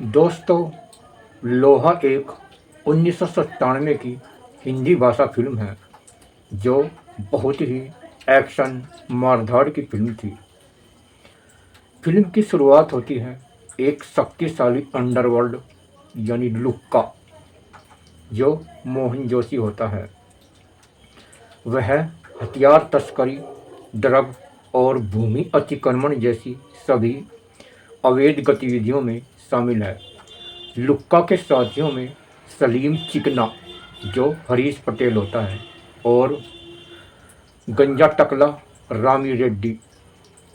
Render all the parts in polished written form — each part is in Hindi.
दोस्तों, लोहा एक 1997 की हिंदी भाषा फिल्म है जो बहुत ही एक्शन मारधाड़ की फिल्म थी। फिल्म की शुरुआत होती है एक शक्तिशाली अंडरवर्ल्ड यानी लुक्का जो मोहन जोशी होता है। वह हथियार तस्करी, ड्रग और भूमि अतिक्रमण जैसी सभी अवैध गतिविधियों में शामिल है। लुक्का के साथियों में सलीम चिकना जो हरीश पटेल होता है और गंजा टकला रामी रेड्डी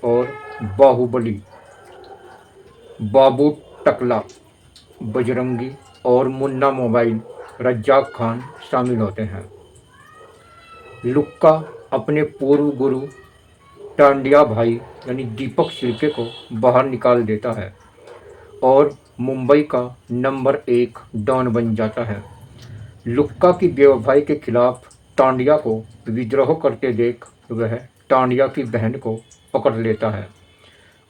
और बाहुबली बाबू टकला बजरंगी और मुन्ना मोबाइल रज्जाक खान शामिल होते हैं। लुक्का अपने पूर्व गुरु टांडिया भाई यानी दीपक शिर्के को बाहर निकाल देता है और मुंबई का नंबर 1 डॉन बन जाता है। लुक्का की बेवफाई के खिलाफ टांडिया को विद्रोह करते देख वह टांडिया की बहन को पकड़ लेता है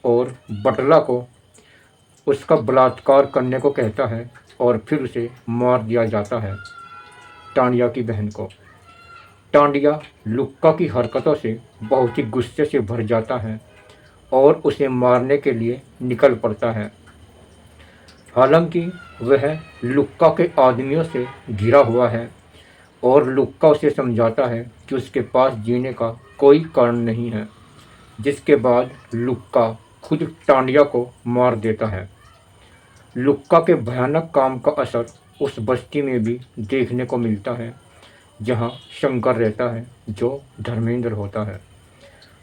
और बटला को उसका बलात्कार करने को कहता है और फिर उसे मार दिया जाता है। टांडिया की बहन को टांडिया लुक्का की हरकतों से बहुत ही गुस्से से भर जाता है और उसे मारने के लिए निकल पड़ता है। हालांकि वह लुक्का के आदमियों से घिरा हुआ है और लुक्का उसे समझाता है कि उसके पास जीने का कोई कारण नहीं है, जिसके बाद लुक्का खुद टांडिया को मार देता है। लुक्का के भयानक काम का असर उस बस्ती में भी देखने को मिलता है जहां शंकर रहता है जो धर्मेंद्र होता है।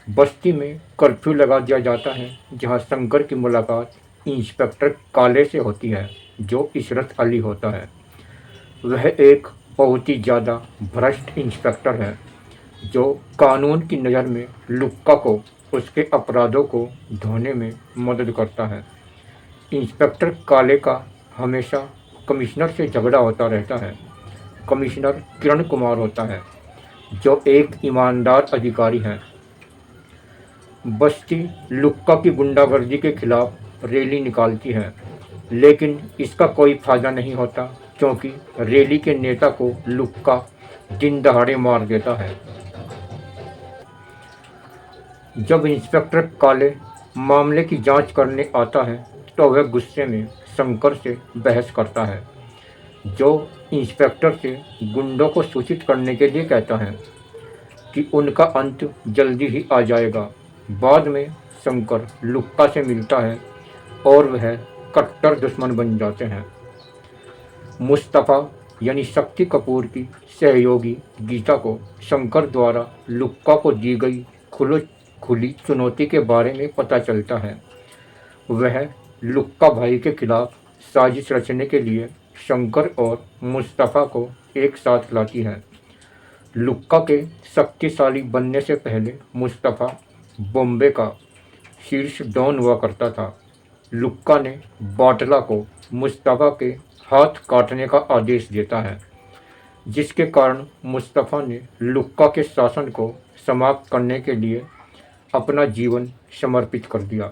बस्ती में कर्फ्यू लगा दिया जाता है जहां शंकर की मुलाकात इंस्पेक्टर काले से होती है जो इशरत अली होता है। वह एक बहुत ही ज़्यादा भ्रष्ट इंस्पेक्टर है जो कानून की नज़र में लुक्का को उसके अपराधों को ढोने में मदद करता है। इंस्पेक्टर काले का हमेशा कमिश्नर से झगड़ा होता रहता है। कमिश्नर किरण कुमार होता है जो एक ईमानदार अधिकारी है। बस्ती लुक्का की गुंडागर्दी के खिलाफ रैली निकालती है, लेकिन इसका कोई फायदा नहीं होता क्योंकि रैली के नेता को लुक्का दिन दहाड़े मार देता है। जब इंस्पेक्टर काले मामले की जांच करने आता है तो वह गुस्से में शंकर से बहस करता है जो इंस्पेक्टर से गुंडों को सूचित करने के लिए कहता है कि उनका अंत जल्दी ही आ जाएगा। बाद में शंकर लुक्का से मिलता है और वह कट्टर दुश्मन बन जाते हैं। मुस्तफ़ा यानी शक्ति कपूर की सहयोगी गीता को शंकर द्वारा लुक्का को दी गई खुली चुनौती के बारे में पता चलता है। वह लुक्का भाई के खिलाफ साजिश रचने के लिए शंकर और मुस्तफ़ा को एक साथ लाती है। लुक्का के शक्तिशाली बनने से पहले मुस्तफ़ा बॉम्बे का शीर्ष डॉन हुआ करता था। लुक्का ने बाटला को मुस्तफ़ा के हाथ काटने का आदेश देता है, जिसके कारण मुस्तफ़ा ने लुक्का के शासन को समाप्त करने के लिए अपना जीवन समर्पित कर दिया।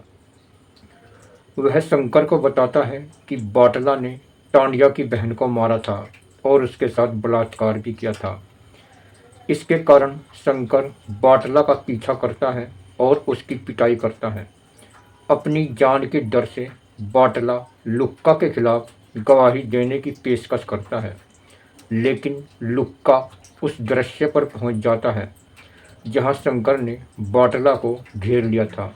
वह शंकर को बताता है कि बाटला ने टांडिया की बहन को मारा था और उसके साथ बलात्कार भी किया था। इसके कारण शंकर बाटला का पीछा करता है और उसकी पिटाई करता है। अपनी जान के डर से बाटला लुक्का के खिलाफ गवाही देने की पेशकश करता है, लेकिन लुक्का उस दृश्य पर पहुंच जाता है जहां शंकर ने बाटला को घेर लिया था।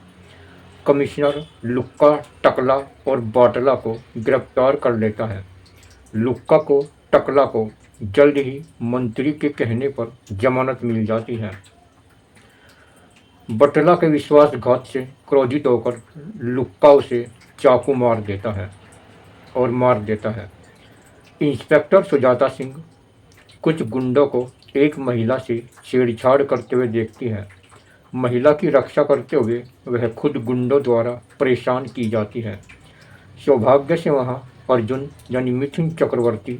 कमिश्नर लुक्का, टकला और बाटला को गिरफ्तार कर लेता है। लुक्का को टकला को जल्द ही मंत्री के कहने पर जमानत मिल जाती है। बटला के विश्वासघात से क्रोधित होकर लुक्का उसे चाकू मार देता है और मार देता है। इंस्पेक्टर सुजाता सिंह कुछ गुंडों को एक महिला से छेड़छाड़ करते हुए देखती है। महिला की रक्षा करते हुए वह खुद गुंडों द्वारा परेशान की जाती है। सौभाग्य से वहाँ अर्जुन यानी मिथुन चक्रवर्ती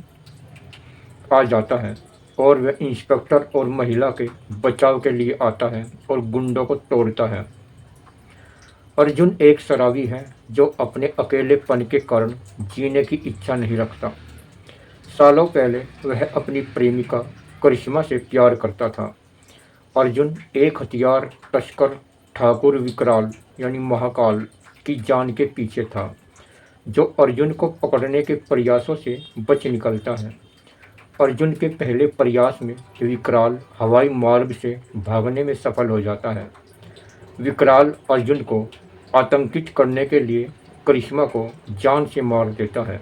आ जाता है और वह इंस्पेक्टर और महिला के बचाव के लिए आता है और गुंडों को तोड़ता है। अर्जुन एक शराबी है जो अपने अकेलेपन के कारण जीने की इच्छा नहीं रखता। सालों पहले वह अपनी प्रेमिका करिश्मा से प्यार करता था। अर्जुन एक हथियार तस्कर ठाकुर विकराल यानी महाकाल की जान के पीछे था, जो अर्जुन को पकड़ने के प्रयासों से बच निकलता है। अर्जुन के पहले प्रयास में विकराल हवाई मार्ग से भागने में सफल हो जाता है। विकराल अर्जुन को आतंकित करने के लिए करिश्मा को जान से मार देता है।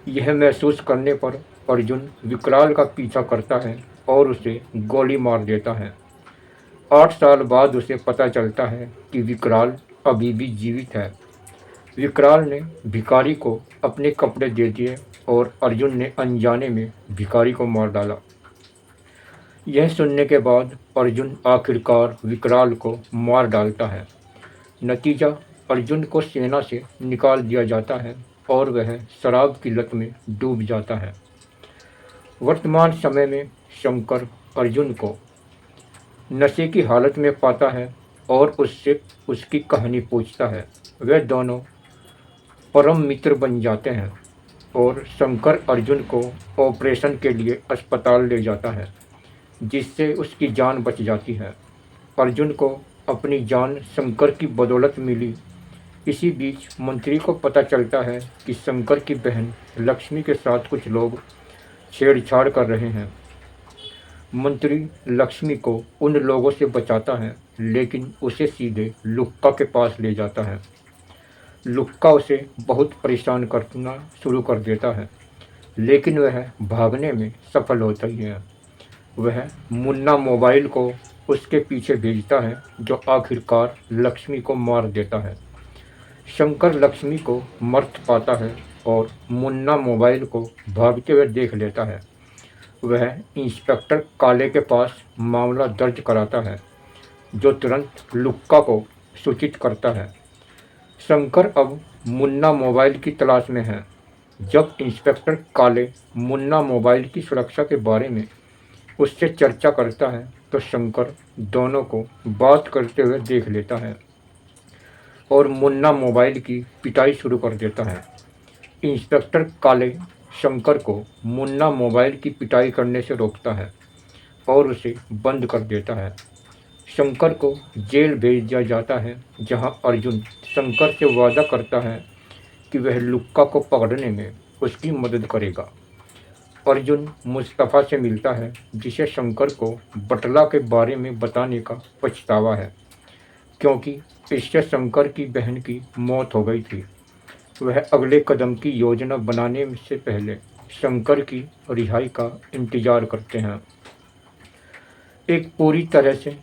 यह महसूस करने पर अर्जुन विकराल का पीछा करता है और उसे गोली मार देता है। 8 साल बाद उसे पता चलता है कि विकराल अभी भी जीवित है। विकराल ने भिखारी को अपने कपड़े दे दिए और अर्जुन ने अनजाने में भिखारी को मार डाला। यह सुनने के बाद अर्जुन आखिरकार विकराल को मार डालता है। नतीजा, अर्जुन को सेना से निकाल दिया जाता है और वह शराब की लत में डूब जाता है। वर्तमान समय में शंकर अर्जुन को नशे की हालत में पाता है और उससे उसकी कहानी पूछता है। वे दोनों परम मित्र बन जाते हैं और शंकर अर्जुन को ऑपरेशन के लिए अस्पताल ले जाता है, जिससे उसकी जान बच जाती है। अर्जुन को अपनी जान शंकर की बदौलत मिली। इसी बीच मंत्री को पता चलता है कि शंकर की बहन लक्ष्मी के साथ कुछ लोग छेड़छाड़ कर रहे हैं। मंत्री लक्ष्मी को उन लोगों से बचाता है, लेकिन उसे सीधे लुक्का के पास ले जाता है। लुक्का उसे बहुत परेशान करना शुरू कर देता है, लेकिन वह भागने में सफल होता ही है। वह मुन्ना मोबाइल को उसके पीछे भेजता है, जो आखिरकार लक्ष्मी को मार देता है। शंकर लक्ष्मी को मर्त पाता है और मुन्ना मोबाइल को भागते हुए देख लेता है। वह इंस्पेक्टर काले के पास मामला दर्ज कराता है, जो तुरंत लुक्का को सूचित करता है। शंकर अब मुन्ना मोबाइल की तलाश में है। जब इंस्पेक्टर काले मुन्ना मोबाइल की सुरक्षा के बारे में उससे चर्चा करता है, तो शंकर दोनों को बात करते हुए देख लेता है और मुन्ना मोबाइल की पिटाई शुरू कर देता है। इंस्पेक्टर काले शंकर को मुन्ना मोबाइल की पिटाई करने से रोकता है और उसे बंद कर देता है। शंकर को जेल भेज दिया जाता है, जहां अर्जुन शंकर से वादा करता है कि वह लुक्का को पकड़ने में उसकी मदद करेगा। अर्जुन मुस्तफ़ा से मिलता है, जिसे शंकर को बटला के बारे में बताने का पछतावा है, क्योंकि इससे शंकर की बहन की मौत हो गई थी। वह अगले कदम की योजना बनाने से पहले शंकर की रिहाई का इंतजार करते हैं। एक पूरी तरह से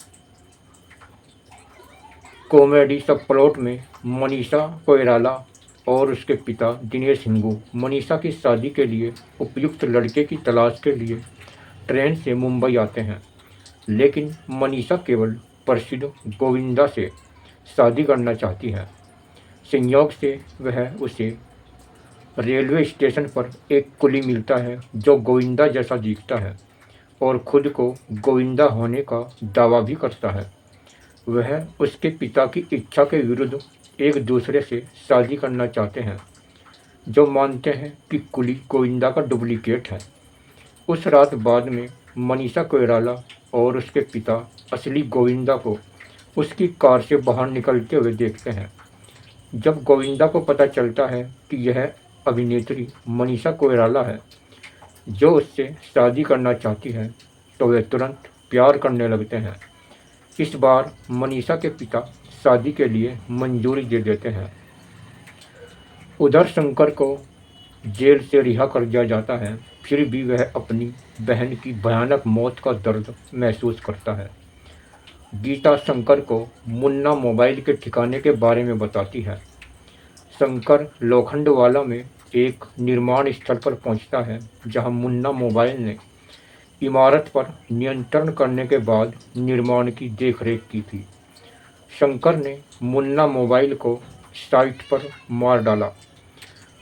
कॉमेडी सब प्लॉट में मनीषा कोइराला और उसके पिता दिनेश हिंगू मनीषा की शादी के लिए उपयुक्त लड़के की तलाश के लिए ट्रेन से मुंबई आते हैं, लेकिन मनीषा केवल प्रसिद्ध गोविंदा से शादी करना चाहती है। संयोग से वह उसे रेलवे स्टेशन पर एक कुली मिलता है, जो गोविंदा जैसा दिखता है और खुद को गोविंदा होने का दावा भी करता है। वह उसके पिता की इच्छा के विरुद्ध एक दूसरे से शादी करना चाहते हैं, जो मानते हैं कि कुली गोविंदा का डुप्लीकेट है। उस रात बाद में मनीषा कोइराला और उसके पिता असली गोविंदा को उसकी कार से बाहर निकलते हुए देखते हैं। जब गोविंदा को पता चलता है कि यह अभिनेत्री मनीषा कोइराला है, जो उससे शादी करना चाहती है, तो वे तुरंत प्यार करने लगते हैं। इस बार मनीषा के पिता शादी के लिए मंजूरी दे देते हैं। उधर शंकर को जेल से रिहा कर दिया जाता है, फिर भी वह अपनी बहन की भयानक मौत का दर्द महसूस करता है। गीता शंकर को मुन्ना मोबाइल के ठिकाने के बारे में बताती है। शंकर लोखंडवाला में एक निर्माण स्थल पर पहुंचता है, जहां मुन्ना मोबाइल ने इमारत पर नियंत्रण करने के बाद निर्माण की देखरेख की थी। शंकर ने मुन्ना मोबाइल को साइट पर मार डाला।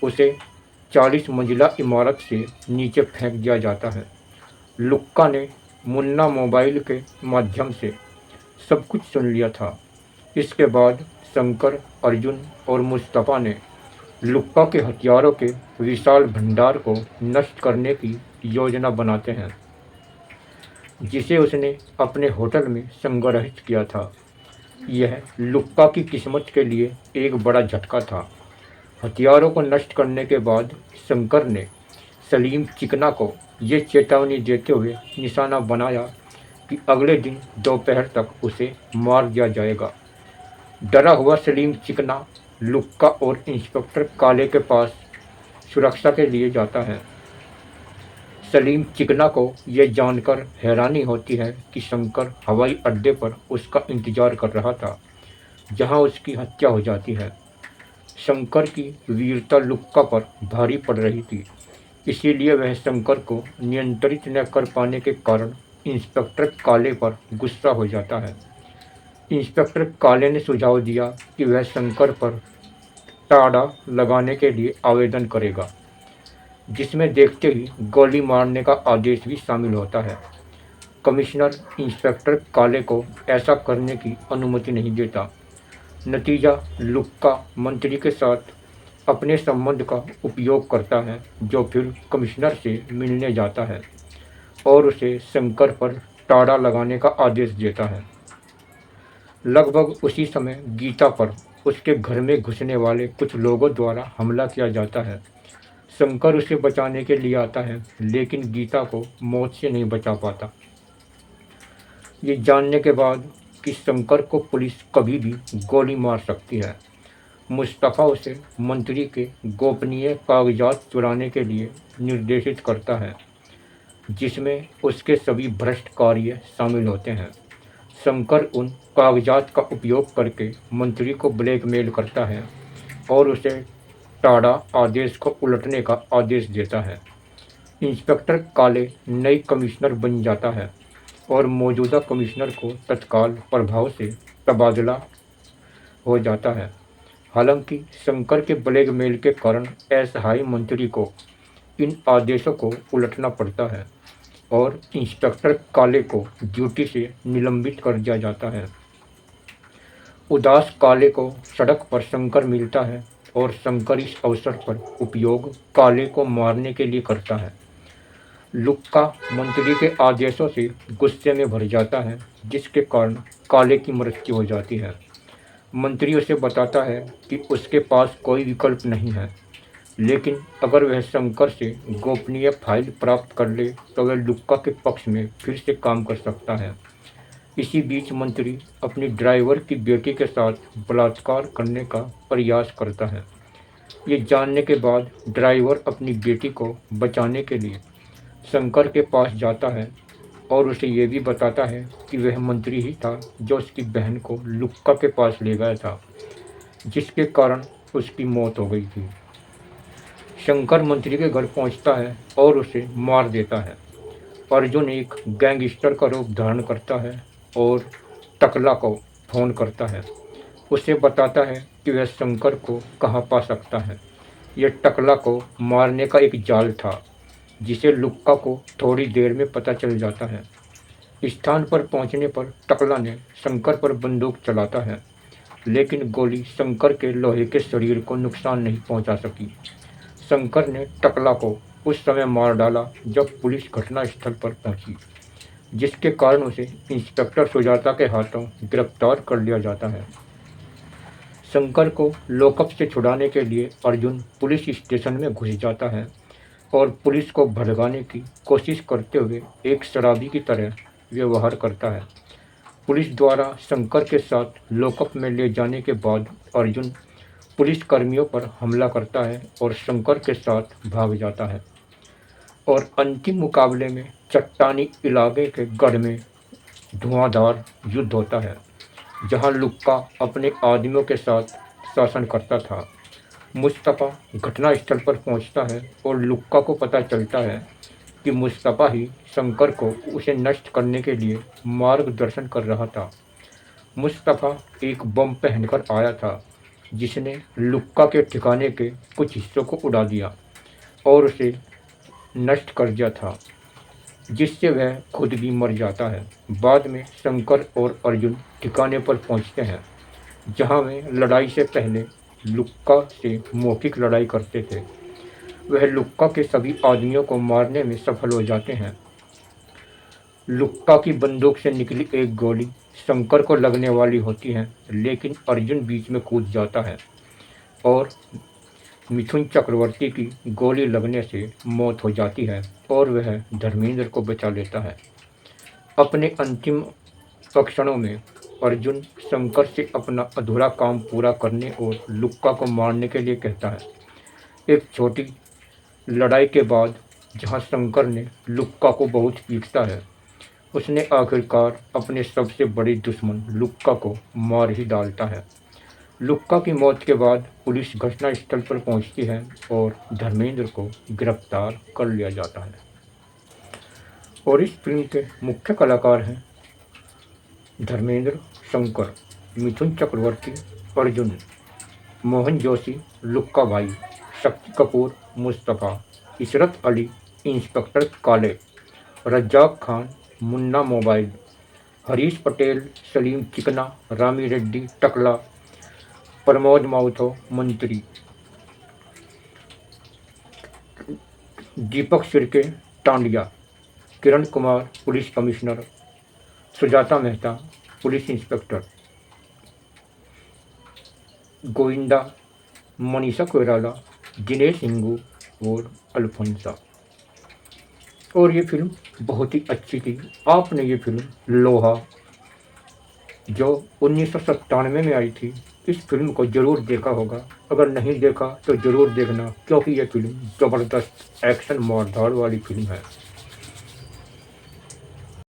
उसे 40 मंजिला इमारत से नीचे फेंक दिया जाता है। लुक्का ने मुन्ना मोबाइल के माध्यम से सब कुछ सुन लिया था। इसके बाद शंकर, अर्जुन और मुस्तफ़ा ने लुक्का के हथियारों के विशाल भंडार को नष्ट करने की योजना बनाते हैं, जिसे उसने अपने होटल में संग्रहित किया था। यह लुक्का की किस्मत के लिए एक बड़ा झटका था। हथियारों को नष्ट करने के बाद शंकर ने सलीम चिकना को ये चेतावनी देते हुए निशाना बनाया कि अगले दिन दोपहर तक उसे मार दिया जाएगा। डरा हुआ सलीम चिकना लुक्का और इंस्पेक्टर काले के पास सुरक्षा के लिए जाता है। सलीम चिकना को यह जानकर हैरानी होती है कि शंकर हवाई अड्डे पर उसका इंतजार कर रहा था, जहां उसकी हत्या हो जाती है। शंकर की वीरता लुक्का पर भारी पड़ रही थी, इसीलिए वह शंकर को नियंत्रित न कर पाने के कारण इंस्पेक्टर काले पर गुस्सा हो जाता है। इंस्पेक्टर काले ने सुझाव दिया कि वह शंकर पर टाड़ा लगाने के लिए आवेदन करेगा, जिसमें देखते ही गोली मारने का आदेश भी शामिल होता है। कमिश्नर इंस्पेक्टर काले को ऐसा करने की अनुमति नहीं देता। नतीजा, लुक्का मंत्री के साथ अपने संबंध का उपयोग करता है, जो फिर कमिश्नर से मिलने जाता है और उसे शंकर पर टाड़ा लगाने का आदेश देता है। लगभग उसी समय गीता पर उसके घर में घुसने वाले कुछ लोगों द्वारा हमला किया जाता है। शंकर उसे बचाने के लिए आता है, लेकिन गीता को मौत से नहीं बचा पाता। ये जानने के बाद कि शंकर को पुलिस कभी भी गोली मार सकती है, मुस्तफ़ा उसे मंत्री के गोपनीय कागजात चुराने के लिए निर्देशित करता है, जिसमें उसके सभी भ्रष्ट कार्य शामिल होते हैं। शंकर उन कागजात का उपयोग करके मंत्री को ब्लैकमेल करता है और उसे टाड़ा आदेश को उलटने का आदेश देता है। इंस्पेक्टर काले नई कमिश्नर बन जाता है और मौजूदा कमिश्नर को तत्काल प्रभाव से तबादला हो जाता है। हालांकि शंकर के ब्लैकमेल के कारण असहाय मंत्री को इन आदेशों को उलटना पड़ता है और इंस्पेक्टर काले को ड्यूटी से निलंबित कर दिया जाता है। उदास काले को सड़क पर शंकर मिलता है और शंकर इस अवसर पर उपयोग काले को मारने के लिए करता है। लुक्का मंत्री के आदेशों से गुस्से में भर जाता है, जिसके कारण काले की मृत्यु हो जाती है। मंत्री उसे बताता है कि उसके पास कोई विकल्प नहीं है, लेकिन अगर वह शंकर से गोपनीय फाइल प्राप्त कर ले तो वह लुक्का के पक्ष में फिर से काम कर सकता है। इसी बीच मंत्री अपनी ड्राइवर की बेटी के साथ बलात्कार करने का प्रयास करता है। ये जानने के बाद ड्राइवर अपनी बेटी को बचाने के लिए शंकर के पास जाता है और उसे ये भी बताता है कि वह मंत्री ही था जो उसकी बहन को लुक्का के पास ले गया था, जिसके कारण उसकी मौत हो गई थी। शंकर मंत्री के घर पहुंचता है और उसे मार देता है। अर्जुन एक गैंगस्टर का रूप धारण करता है और टकला को फोन करता है। उसे बताता है कि वह शंकर को कहाँ पा सकता है। यह टकला को मारने का एक जाल था, जिसे लुक्का को थोड़ी देर में पता चल जाता है। स्थान पर पहुंचने पर टकला ने शंकर पर बंदूक चलाता है, लेकिन गोली शंकर के लोहे के शरीर को नुकसान नहीं पहुंचा सकी। शंकर ने टकला को उस समय मार डाला जब पुलिस घटनास्थल पर पहुंची, जिसके कारण उसे इंस्पेक्टर सुजाता के हाथों गिरफ्तार कर लिया जाता है। शंकर को लॉकअप से छुड़ाने के लिए अर्जुन पुलिस स्टेशन में घुस जाता है और पुलिस को भड़काने की कोशिश करते हुए एक शराबी की तरह व्यवहार करता है। पुलिस द्वारा शंकर के साथ लॉकअप में ले जाने के बाद अर्जुन पुलिस कर्मियों पर हमला करता है और शंकर के साथ भाग जाता है और अंतिम मुकाबले में चट्टानी इलाके के गढ़ में धुआंधार युद्ध होता है, जहां लुक्का अपने आदमियों के साथ शासन करता था। मुस्तफ़ा घटनास्थल पर पहुंचता है और लुक्का को पता चलता है कि मुस्तफ़ा ही शंकर को उसे नष्ट करने के लिए मार्गदर्शन कर रहा था। मुस्तफ़ा एक बम पहनकर आया था, जिसने लुक्का के ठिकाने के कुछ हिस्सों को उड़ा दिया और उसे नष्ट कर दिया था, जिससे वह खुद भी मर जाता है। बाद में शंकर और अर्जुन ठिकाने पर पहुंचते हैं, जहाँ वे लड़ाई से पहले लुक्का से मौखिक लड़ाई करते थे। वह लुक्का के सभी आदमियों को मारने में सफल हो जाते हैं। लुक्का की बंदूक से निकली एक गोली शंकर को लगने वाली होती है, लेकिन अर्जुन बीच में कूद जाता है और मिथुन चक्रवर्ती की गोली लगने से मौत हो जाती है और वह धर्मेंद्र को बचा लेता है। अपने अंतिम क्षणों में अर्जुन शंकर से अपना अधूरा काम पूरा करने और लुक्का को मारने के लिए कहता है। एक छोटी लड़ाई के बाद जहां शंकर ने लुक्का को बहुत पीटता है, उसने आखिरकार अपने सबसे बड़े दुश्मन लुक्का को मार ही डालता है। लुक्का की मौत के बाद पुलिस घटनास्थल पर पहुंचती है और धर्मेंद्र को गिरफ्तार कर लिया जाता है। और इस फिल्म के मुख्य कलाकार हैं धर्मेंद्र, शंकर, मिथुन चक्रवर्ती, अर्जुन, मोहन जोशी, लुक्का भाई, शक्ति कपूर, मुस्तफ़ा, इशरत अली, इंस्पेक्टर काले, रज्जाक खान, मुन्ना मोबाइल, हरीश पटेल, सलीम चिकना, रामी रेड्डी टकला, प्रमोद माउथो मंत्री, Deepak Shirke Tandiya, Kiran Kumar police commissioner, Sujata Mehta police inspector, Govinda, Manisha Koirala, Dinesh Hingoo और अल्फोंसा। और ये फिल्म बहुत ही अच्छी थी। आपने ये फिल्म लोहा जो 1997 में आई थी, इस फिल्म को ज़रूर देखा होगा। अगर नहीं देखा तो ज़रूर देखना, क्योंकि ये फिल्म ज़बरदस्त एक्शन मारधाड़ वाली फिल्म है।